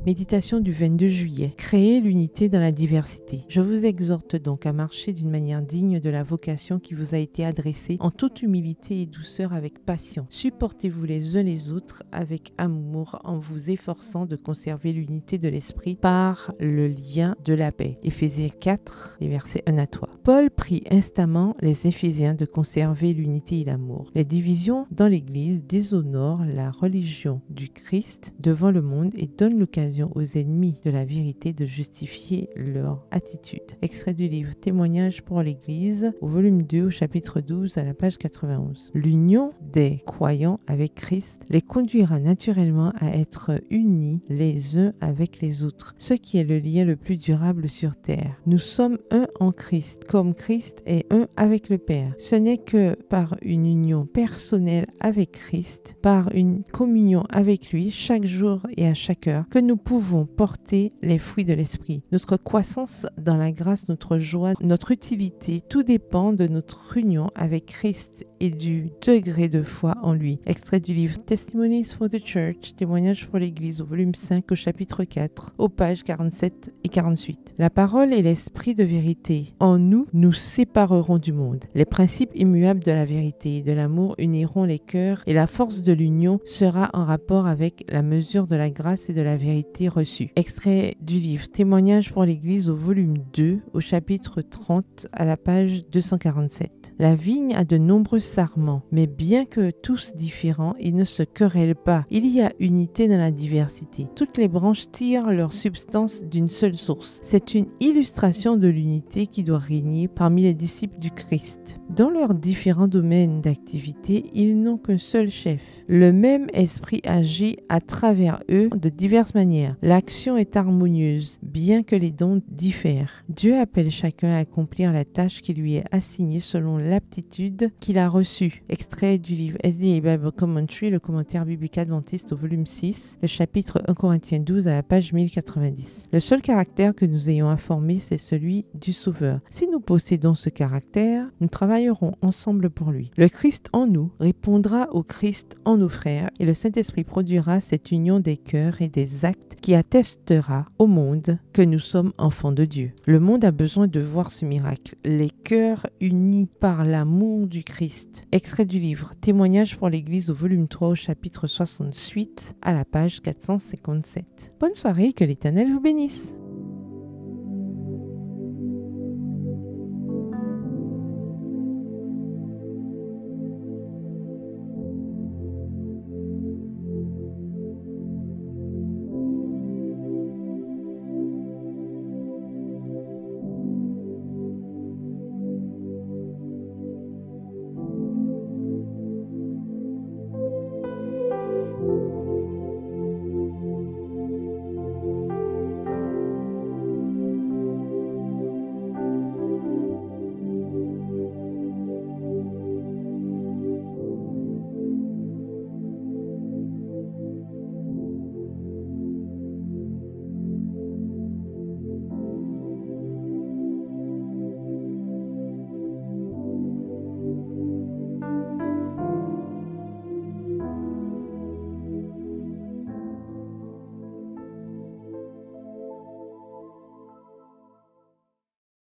Méditation du 22 juillet. Créer l'unité dans la diversité. Je vous exhorte donc à marcher d'une manière digne de la vocation qui vous a été adressée, en toute humilité et douceur avec passion. Supportez-vous les uns les autres avec amour en vous efforçant de conserver l'unité de l'esprit par le lien de la paix. Éphésiens 4, les versets 1 à 3. Paul prie instamment les Éphésiens de conserver l'unité et l'amour. Les divisions dans l'Église déshonorent la religion du Christ devant le monde et donnent l'occasion aux ennemis de la vérité de justifier leur attitude. Extrait du livre Témoignages pour l'Église, au volume 2, au chapitre 12, à la page 91. L'union des croyants avec Christ les conduira naturellement à être unis les uns avec les autres, ce qui est le lien le plus durable sur terre. Nous sommes un en Christ, comme Christ est un avec le Père. Ce n'est que par une union personnelle avec Christ, par une communion avec lui chaque jour et à chaque heure, que nous pouvons porter les fruits de l'esprit. Notre croissance dans la grâce, notre joie, notre utilité, tout dépend de notre union avec Christ et du degré de foi en lui. Extrait du livre Testimonies for the Church, témoignages pour l'Église, au volume 5, au chapitre 4, aux pages 47 et 48. La parole et l'esprit de vérité en nous nous sépareront du monde. Les principes immuables de la vérité et de l'amour uniront les cœurs et la force de l'union sera en rapport avec la mesure de la grâce et de la vérité reçue. Extrait du livre Témoignages pour l'Église, au volume 2, au chapitre 30, à la page 247. La vigne a de nombreux sarments, mais bien que tous différents, ils ne se querellent pas. Il y a unité dans la diversité. Toutes les branches tirent leur substance d'une seule source. C'est une illustration de l'unité qui doit régner parmi les disciples du Christ. Dans leurs différents domaines d'activité, ils n'ont qu'un seul chef. Le même esprit agit à travers eux de diverses manières. L'action est harmonieuse, bien que les dons diffèrent. Dieu appelle chacun à accomplir la tâche qui lui est assignée selon l'aptitude qu'il a reçue. Extrait du livre SDA Bible Commentary, le commentaire biblique adventiste, au volume 6, le chapitre 1 Corinthiens 12 à la page 1090. Le seul caractère que nous ayons à former, c'est celui du Sauveur. Si nous possédons ce caractère, nous travaillerons ensemble pour lui. Le Christ en nous répondra au Christ en nos frères et le Saint-Esprit produira cette union des cœurs et des actes qui attestera au monde que nous sommes enfants de Dieu. Le monde a besoin de voir ce miracle. Les cœurs unis par l'amour du Christ. Extrait du livre Témoignages pour l'Église, au volume 3, au chapitre 68, à la page 457. Bonne soirée, que l'Éternel vous bénisse.